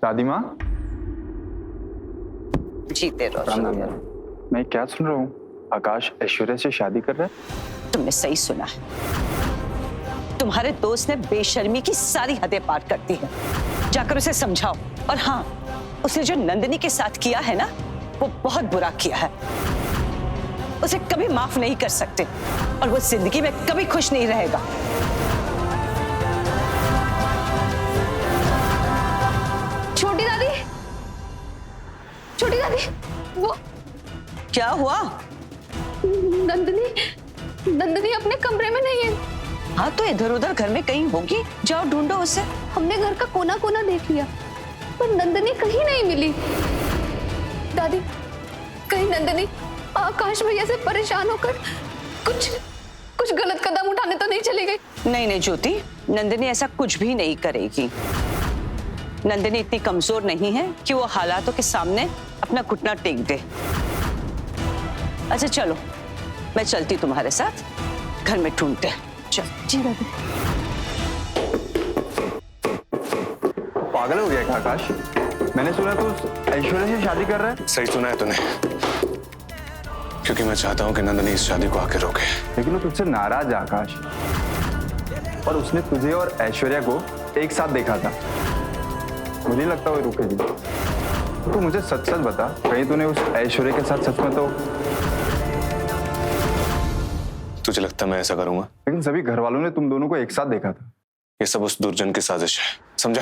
दादी माँ, जीते रहो। मैं क्या सुन रहा हूँ? आकाश ऐश्वर्या से शादी कर रहा है? तुमने सही सुना है। तुम्हारे दोस्त ने बेशर्मी की सारी हदें पार कर दी है। जाकर उसे समझाओ। और हाँ, उसने जो नंदिनी के साथ किया है ना, वो बहुत बुरा किया है। उसे कभी माफ नहीं कर सकते और वो जिंदगी में कभी खुश नहीं रहेगा। छोटी दादी, छोटी दादी, वो क्या हुआ? नंदिनी अपने कमरे में नहीं है। हाँ, तो इधर उधर घर में कहीं होगी, जाओ ढूंढो उसे। हमने घर का कोना कोना देख लिया, पर नंदिनी कहीं नहीं मिली। दादी, कहीं नंदिनी आकाश भैया से परेशान होकर कुछ गलत कदम उठाने तो नहीं चली गई? नहीं नहीं ज्योति, नंदिनी ऐसा कुछ भी नहीं करेगी। नंदिनी इतनी कमजोर नहीं है कि वो हालातों के सामने अपना घुटना टेक दे। अच्छा चलो, मैं चलती तुम्हारे साथ, घर में ढूंढते हैं। चल। जी दादी। पागल हो गया क्या आकाश? मैंने सुना तू ऐश्वर्या से शादी कर रहा है। सही सुना है तूने, क्योंकि मैं चाहता हूँ कि नंदिनी इस शादी को आके रोके। लेकिन वो तुझसे नाराज है आकाश, और उसने तुझे और ऐश्वर्या को एक साथ देखा था। मुझे नहीं लगता वो रुकेगी। तो मुझे सच सच बता, कहीं तूने उस ऐश्वर्या के साथ सच में तो? तुझे लगता मैं ऐसा करूंगा? लेकिन सभी घर वालों ने तुम दोनों को एक साथ देखा था। ये सब उस दुर्जन की साजिश है, समझा?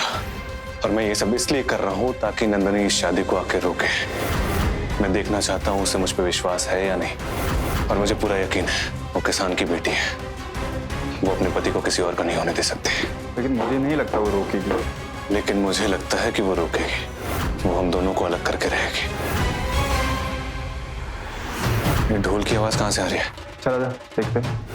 और मैं ये सब इसलिए कर रहा हूँ ताकि नंदिनी इस शादी को आके रोके। मैं देखना चाहता हूँ उसे मुझ पर विश्वास है या नहीं। और मुझे पूरा यकीन है वो किसान की बेटी है, वो अपने पति को किसी और का नहीं होने दे सकती। लेकिन मुझे नहीं लगता वो रोकेगी। लेकिन मुझे लगता है कि वो रोकेगी। वो हम दोनों को अलग करके रहेगी। ये ढोल की आवाज कहाँ से आ रही है? चला जा, देखते हैं।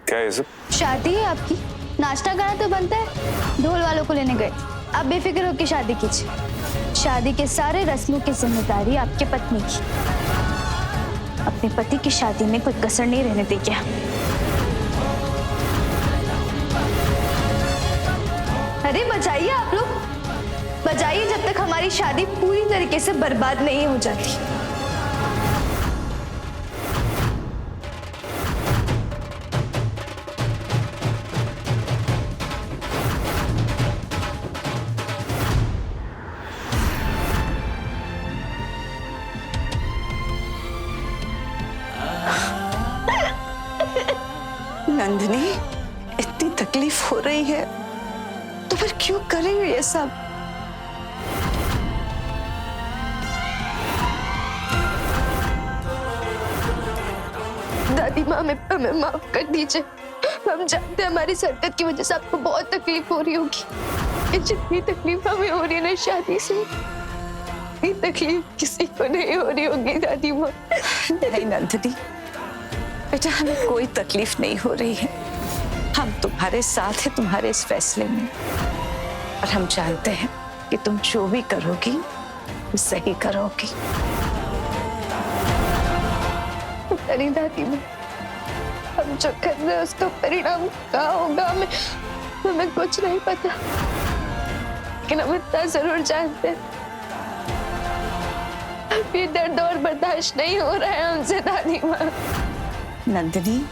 क्या है ये सब? शादी है आपकी, नाश्ता गाना तो बनता है। ढोल वालों को लेने गए। आप बेफिक्र होकर शादी कीजिए। शादी के सारे रस्मों की जिम्मेदारी आपके पत्नी की। अपने पति की शादी में कोई कसर नहीं रहने देंगे। अरे बजाइए आप लोग, बजाइए जब तक हमारी शादी पूरी तरीके से बर्बाद नहीं हो जाती। नंदिनी, इतनी तकलीफ हो रही है तो फिर क्यों कर रही हो ये सब? दादी माँ, हमें माफ कर दीजिए। हम जानते हैं हमारी हरकत की वजह से आपको बहुत तकलीफ हो रही होगी। जितनी तकलीफ हमें हो रही है ना शादी से, इतनी तकलीफ किसी को नहीं हो रही होगी दादी माँ। नहीं नंदिनी, बेटा हमें कोई तकलीफ नहीं हो रही है। हम तुम्हारे साथ हैं तुम्हारे इस फैसले में, और हम जानते हैं कि तुम जो भी करोगी वो सही करोगी। अरे दादी माँ, हम जो कर रहे हैं उसका परिणाम क्या होगा हमें कुछ नहीं पता, लेकिन हम इतना जरूर जानते हैं अब ये दर्द और बर्दाश्त नहीं हो रहा है हमसे दादी माँ। नंदिनी,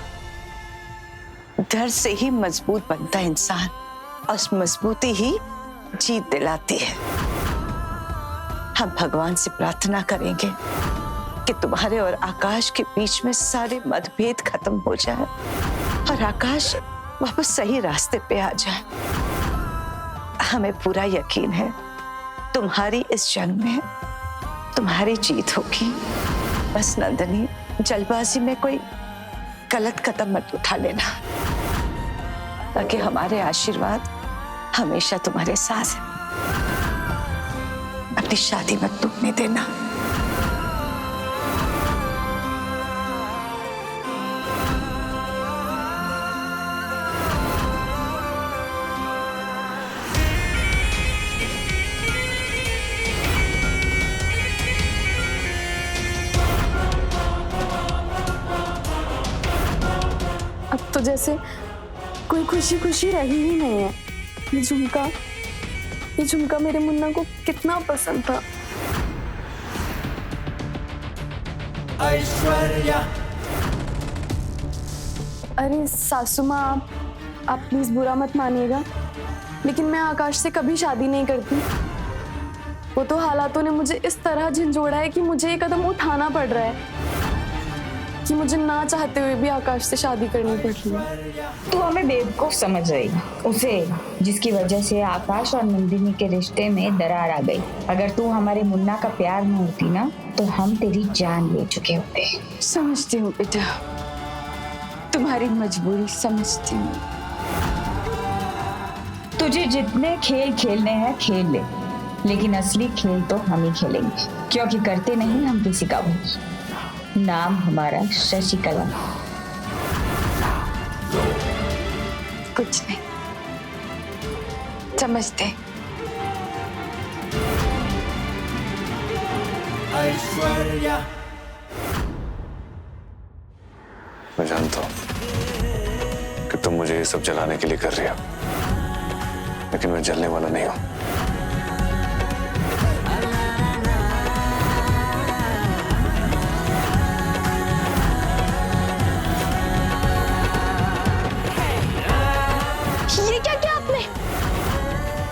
डर से ही मजबूत बनता है इंसान, और उस मजबूती ही जीत दिलाती है। हम भगवान से प्रार्थना करेंगे कि तुम्हारे और आकाश के बीच में सारे मतभेद खत्म हो जाए और आकाश वापस सही रास्ते पे आ जाए। हमें पूरा यकीन है तुम्हारी इस जंग में तुम्हारी जीत होगी। बस नंदिनी, जल्दबाजी में कोई गलत कदम मत उठा लेना। ताकि हमारे आशीर्वाद हमेशा तुम्हारे साथ है। अपनी शादी मत टूटने देना। अब तो जैसे कोई खुशी खुशी रही ही नहीं है। ये झुमका मेरे मुन्ना को कितना पसंद था। ऐश्वर्या। अरे सासू माँ, आप प्लीज बुरा मत मानिएगा, लेकिन मैं आकाश से कभी शादी नहीं करती। वो तो हालातों ने मुझे इस तरह झंझोड़ा है कि मुझे ये कदम उठाना पड़ रहा है कि मुझे ना चाहते हुए भी आकाश से शादी करनी पड़ रही है। तू हमें बेवकूफ समझ रही है, उसे जिसकी वजह से आकाश और नंदिनी के रिश्ते में दरार आ गई। अगर तू हमारे मुन्ना का प्यार न होती ना तो हम तेरी जान ले चुके होते। समझती हूँ बेटा, तुम्हारी मजबूरी समझती हूँ। तुझे जितने खेल खेलने हैं खेल ले, लेकिन असली खेल तो हम ही खेलेंगे, क्योंकि करते नहीं हम किसी का भी। नाम हमारा शशिकला। कुछ नहीं, समझते। ऐश्वर्या। मैं जानता हूं कि तुम मुझे ये सब जलाने के लिए कर रही हो, लेकिन मैं जलने वाला नहीं हूं। ये क्या किया आपने?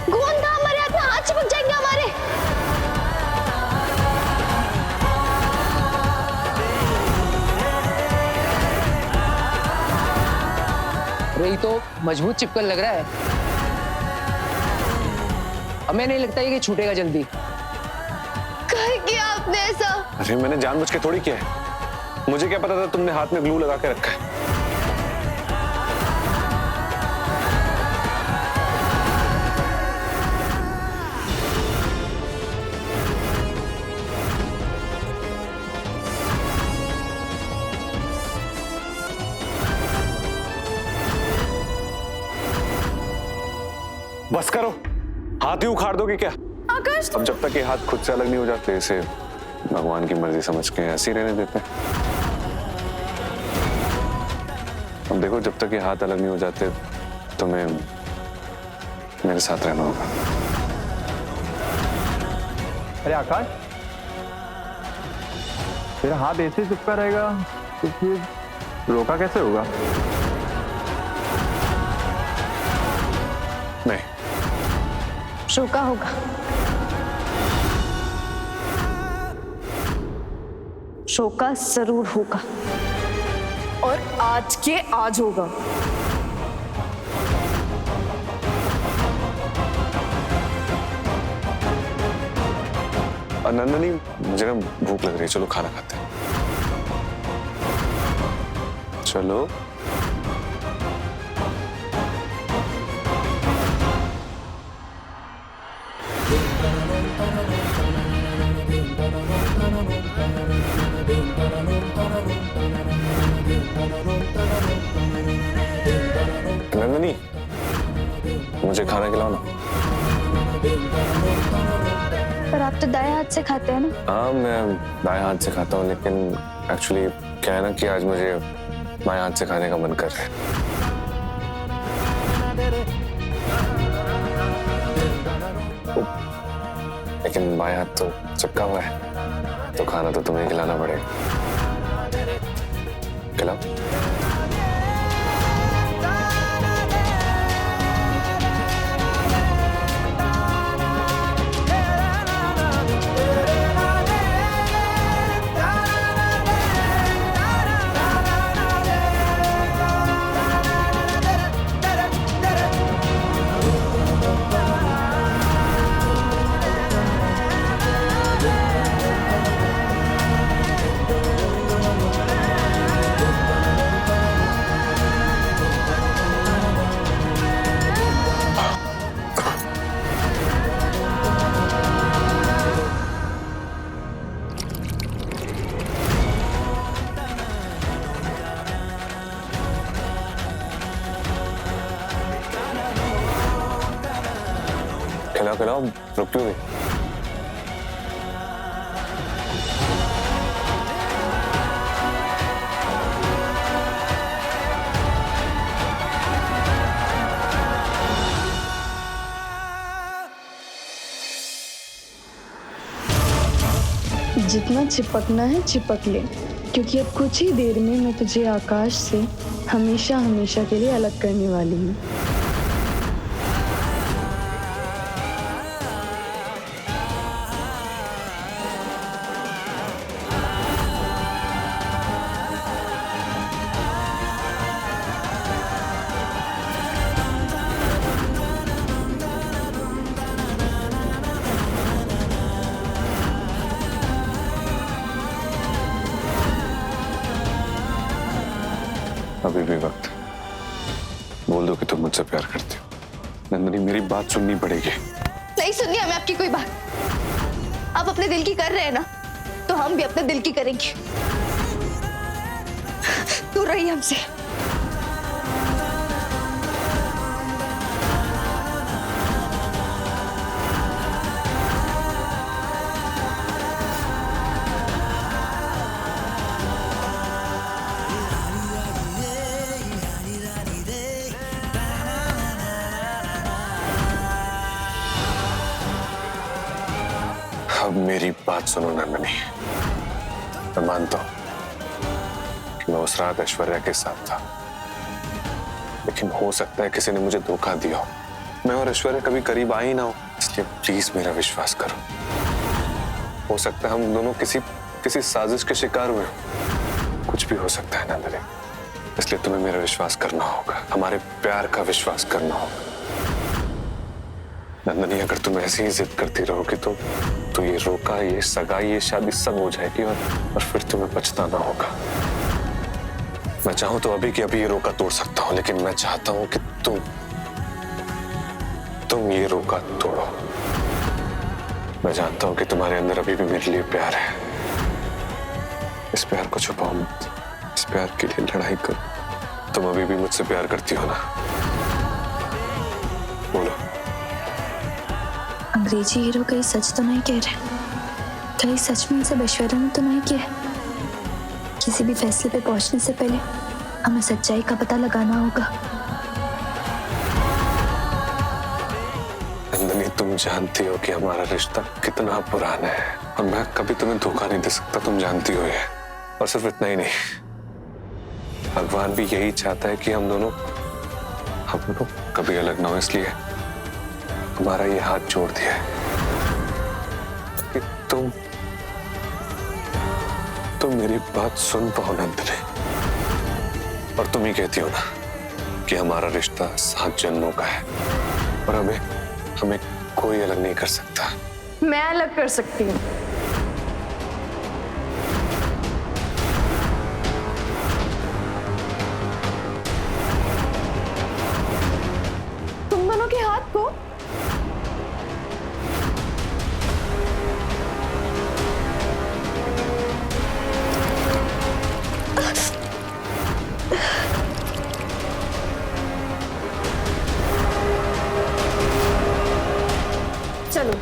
गोंद था हमारे हाथ में, हाथ चिपक जाएंगे हमारे। अरे ये तो मजबूत चिपकन लग रहा है। हमें नहीं लगता ये कि छूटेगा जल्दी। कहे किया आपने ऐसा? अरे मैंने जानबूझ के थोड़ी किया है। मुझे क्या पता था तुमने हाथ में ग्लू लगा के रखा है। बस करो, हाथ ही उखाड़ दोगे क्या? आकाश, अब जब तक ये हाथ खुद से अलग नहीं हो जाते, इसे भगवान की मर्जी समझ के ऐसे ही रहने देते हैं। अब देखो, जब तक ये हाथ अलग नहीं हो जाते तुम्हें मेरे साथ रहना होगा। अरे आकाश, तेरा हाथ ऐसे चिपका रहेगा तो फिर रोका कैसे होगा? नहीं, शोका होगा। शोका जरूर होगा। और आज के आज होगा। नंदनी, मुझे ना भूख लग रही है, चलो खाना खाते हैं। चलो। नंदनी, मुझे खाना खिलाओ ना। पर आप तो दाएं हाथ से खाते हैं ना? हाँ, मैं दाएं हाथ से खाता हूँ, लेकिन एक्चुअली क्या है ना कि आज मुझे बाएं हाथ से खाने का मन कर रहा है। लेकिन बाएं हाथ तो चिपका हुआ है, तो खाना तो तुम्हें खिलाना पड़ेगा। खिलाओ। खिलाओ खिलाओ, रुक क्यों गई? जितना चिपकना है चिपक ले, क्योंकि अब कुछ ही देर में मैं तुझे आकाश से हमेशा हमेशा के लिए अलग करने वाली हूँ। अभी भी वक्त है। बोल दो कि तुम मुझसे प्यार करती हो। नंदनी, मेरी बात सुननी पड़ेगी। नहीं सुननी हमें आपकी कोई बात। आप अपने दिल की कर रहे हैं ना, तो हम भी अपने दिल की करेंगे। दूर रहिए हमसे। अब मेरी बात सुनो नंदनी। मैं मानता हूं कि मैं उस रात ऐश्वर्या के साथ था, लेकिन हो सकता है किसी ने मुझे धोखा दिया हो। मैं और ऐश्वर्या कभी करीब आ ही ना हो, इसलिए प्लीज मेरा विश्वास करो। हो सकता है हम दोनों किसी साजिश के शिकार हुए हो। कुछ भी हो सकता है नंदनी, इसलिए तुम्हें मेरा विश्वास करना होगा, हमारे प्यार का विश्वास करना होगा। नंदनी, अगर तुम ऐसी ही जिद करती रहोगी तो ये रोका, ये सगाई, ये शादी सब हो जाएगी और फिर तुम्हें पछताना होगा। मैं चाहूं तो अभी के अभी ये रोका तोड़ सकता हूं, लेकिन मैं चाहता हूं कि तुम ये रोका तोड़ो। मैं जानता हूं कि तुम्हारे अंदर अभी भी मेरे लिए प्यार है। इस प्यार को छुपाओ मत, इस प्यार के लिए लड़ाई करो। तुम अभी भी मुझसे प्यार करती हो ना? बोलो। अंग्रेजी हीरो कहीं सच तो नहीं कह रहे, कहीं सच में सब ऐश्वर्या ने तो नहीं किया। किसी भी फैसले पे पहुंचने से पहले हमें सच्चाई का पता लगाना होगा। नंदनी, तुम जानती हो कि हमारा रिश्ता कितना पुराना है और मैं कभी तुम्हें धोखा नहीं दे सकता, तुम जानती हो ये। और सिर्फ इतना ही नहीं, भगवान भी यही चाहता है कि हम दोनों कभी अलग ना हो, इसलिए हमारा ये हाथ जोड़ दिया है कि तुम मेरी बात सुन पाओ नंदनी। और तुम ही कहती हो ना कि हमारा रिश्ता 7 जन्मों का है और हमें कोई अलग नहीं कर सकता। मैं अलग कर सकती हूँ। तुम दोनों के हाथ को चलो।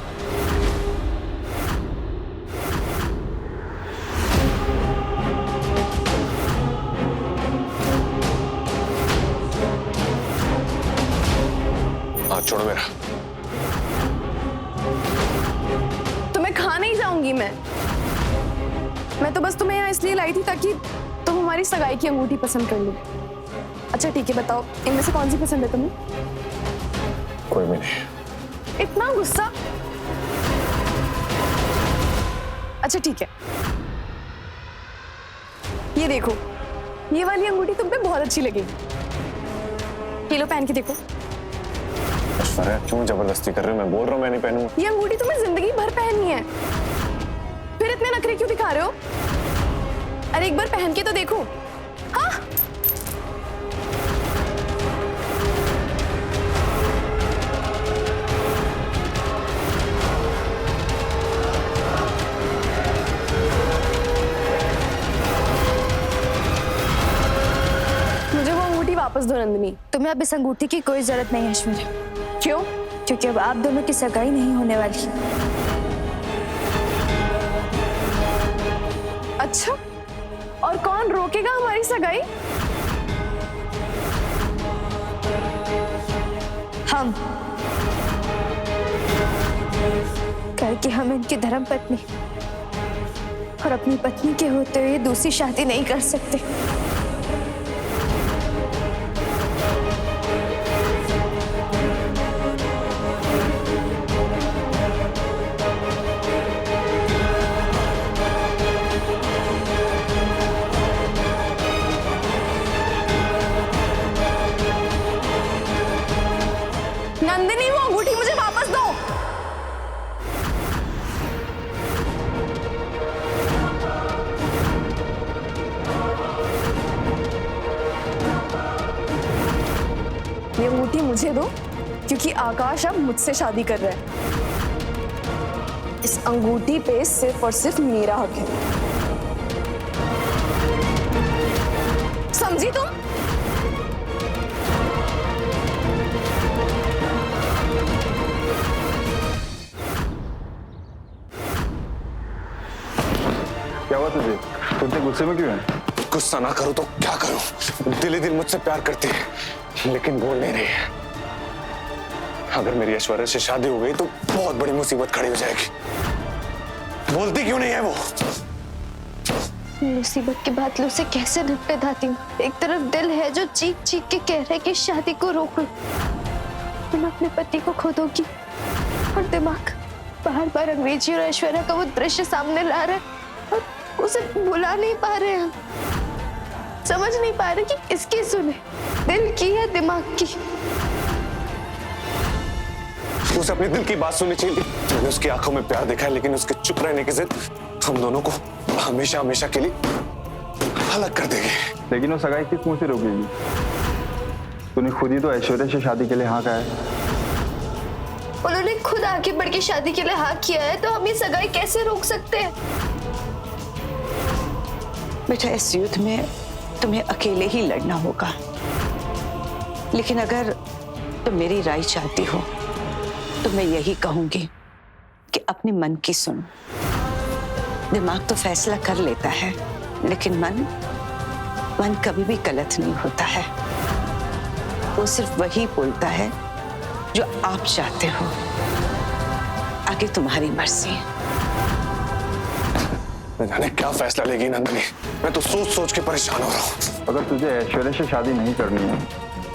हाथ छोड़ो मेरा। तुम्हें खा नहीं जाऊंगी मैं तो बस तुम्हें यहाँ इसलिए लाई थी ताकि तुम हमारी सगाई की अंगूठी पसंद कर लो। अच्छा ठीक है, बताओ इनमें से कौन सी पसंद है तुम्हें? कोई भी नहीं। इतना गुस्सा? अच्छा ठीक है, ये देखो, ये वाली अंगूठी तुम पे बहुत अच्छी लगेगी। ये लो, पहन के देखो। ऐश्वर्या, क्यों जबरदस्ती कर रहे हो? मैं बोल रहा हूँ मैं नहीं पहनूंगा। ये अंगूठी तुम्हें जिंदगी भर पहननी है, फिर इतने नखरे क्यों दिखा रहे हो? अरे एक बार पहन के तो देखो। हाँ वापस दो नंदिनी। तुम्हें अब इस अंगूठी की कोई जरूरत नहीं है ऐश्वर्या। क्यों? क्योंकि अब आप दोनों की सगाई नहीं होने वाली। अच्छा, और कौन रोकेगा हमारी सगाई? हम, क्योंकि हम इनकी धर्म पत्नी और अपनी पत्नी के होते हुए दूसरी शादी नहीं कर सकते। नंदिनी, वो अंगूठी मुझे वापस दो। ये अंगूठी मुझे दो, क्योंकि आकाश अब मुझसे शादी कर रहा है। इस अंगूठी पे सिर्फ और सिर्फ मेरा हक है, समझी तुम? क्या हुआ तुझे? तुम इतने गुस्से में क्यों है? गुस्सा ना करूं तो क्या करूं? दिल ही दिल मुझसे प्यार करती है, लेकिन बोल नहीं रही है। अगर मेरी ऐश्वर्या से शादी हो गई तो बहुत बड़ी मुसीबत खड़ी हो जाएगी। बोलती क्यों नहीं है वो? मुसीबत की बात लो से कैसे निपटे दाती हूँ। एक तरफ दिल है जो चीख चीख के कह रहा है कि शादी को रोक लो, तुम अपने पति को खो दोगी, और दिमाग बार बार अंग्रेजी और ऐश्वर्या का वो दृश्य सामने ला रहा है और उसे बुला नहीं पा रहे हैं। समझ नहीं पा रहे कि किसकी सुने, दिल की या दिमाग की। उसे अपने दिल की बात सुननी चाहिए। मैंने उसकी आंखों में प्यार देखा है, लेकिन उसके चुप रहने की जिद हम दोनों को हमेशा हमेशा के लिए अलग कर देगी। लेकिन वो सगाई किस मुंह से रोकेगी? तूने खुद ही तो ऐश्वर्या से शादी के लिए हाँ कहा है। उन्होंने खुद आगे बढ़ के शादी के लिए हाँ किया है, तो हम ये सगाई कैसे रोक सकते हैं? बेटा, इस युद्ध में तुम्हें अकेले ही लड़ना होगा, लेकिन अगर तुम मेरी राय चाहती हो तो मैं यही कहूंगी कि अपने मन की सुनो। दिमाग तो फैसला कर लेता है, लेकिन मन कभी भी गलत नहीं होता है। वो सिर्फ वही बोलता है जो आप चाहते हो। आगे तुम्हारी मर्जी है। न जाने क्या फैसला लेगी नंदिनी। मैं तो सोच सोच के परेशान हो रहा हूँ। अगर तुझे ऐश्वर्या से शादी नहीं करनी है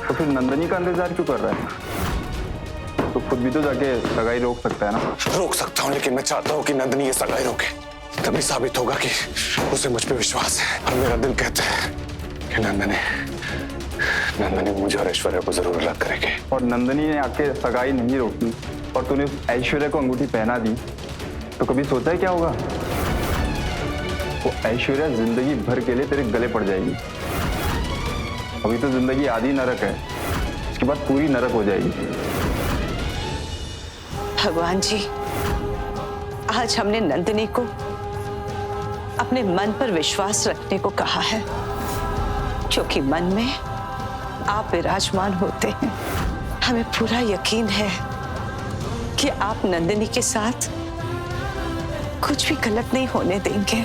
तो फिर नंदिनी का इंतजार क्यों कर रहा है? तो खुद भी तो जाके सगाई रोक सकता है ना। रोक सकता हूँ, लेकिन मैं चाहता हूँ कि नंदिनी ये सगाई रोके। तभी साबित होगा कि उसे मुझ पे विश्वास है। और मेरा दिल कहता है कि नंदिनी मुझे और ऐश्वर्या को जरूर अलग करेगी। और नंदिनी ने आके सगाई नहीं रोकी और तूने ऐश्वर्या को अंगूठी पहना दी, तो कभी सोचा है क्या होगा? वो ऐश्वर्या जिंदगी भर के लिए तेरे गले पड़ जाएगी। अभी तो जिंदगी आधी नरक है, इसके बाद पूरी नरक हो जाएगी। भगवान जी, आज हमने नंदिनी को अपने मन पर विश्वास रखने को कहा है, क्योंकि मन में आप विराजमान होते हैं। हमें पूरा यकीन है कि आप नंदिनी के साथ कुछ भी गलत नहीं होने देंगे।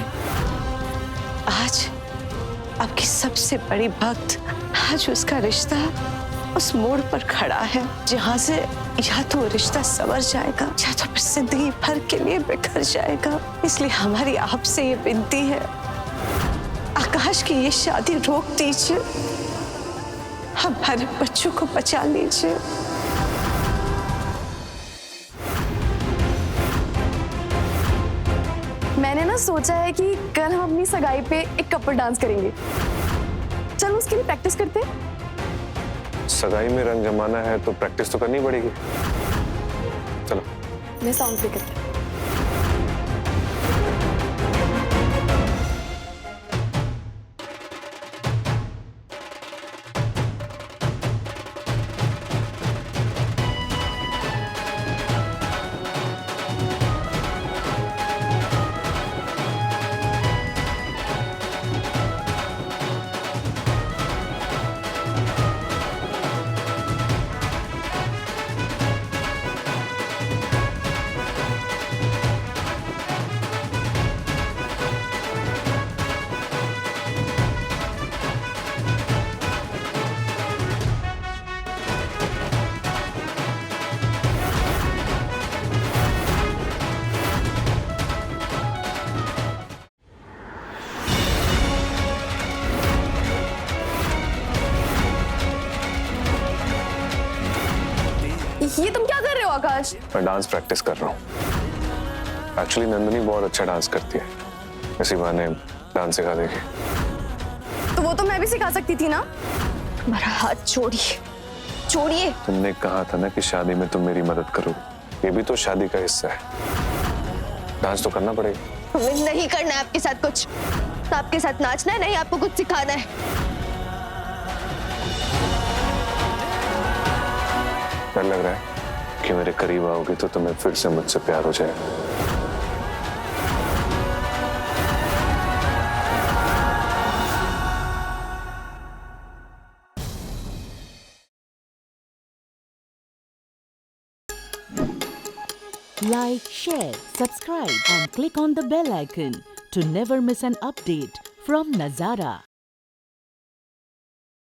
आज आपकी सबसे बड़ी भक्त, आज उसका रिश्ता उस मोड़ पर खड़ा है जहां से या तो वो रिश्ता संवर जाएगा या तो फिर जिंदगी भर के लिए बिखर जाएगा। इसलिए हमारी आपसे ये विनती है, आकाश की ये शादी रोक दीजिए, हमारे बच्चों को बचा लीजिए। मैंने ना सोचा है कि कल हम अपनी सगाई पे एक कपल डांस करेंगे। चल उसके लिए प्रैक्टिस करते हैं। सगाई में रंग जमाना है तो प्रैक्टिस तो करनी पड़ेगी। चलो। मैं साउंड पे करते हैं। ये तुम क्या कर रहे हो आकाश? मैं डांस प्रैक्टिस कर रहा हूँ। एक्चुअली नंदिनी बहुत अच्छा डांस करती है, इसी बहाने डांस सिखा देगी। तो वो तो मैं भी सिखा सकती थी ना। मेरा हाथ छोड़िए, छोड़िए। तुमने कहा था ना कि शादी में तुम मेरी मदद करोगे, ये भी तो शादी का हिस्सा है। डांस तो करना पड़ेगा। हमें नहीं करना है आपके साथ कुछ, आपके साथ नाचना है, नहीं आपको कुछ सिखाना है। डर लग रहा है कि मेरे करीब आओगे तो तुम्हें फिर से मुझसे प्यार हो जाएगा। Like, share, subscribe and click on the bell icon to never miss an update from Nazara.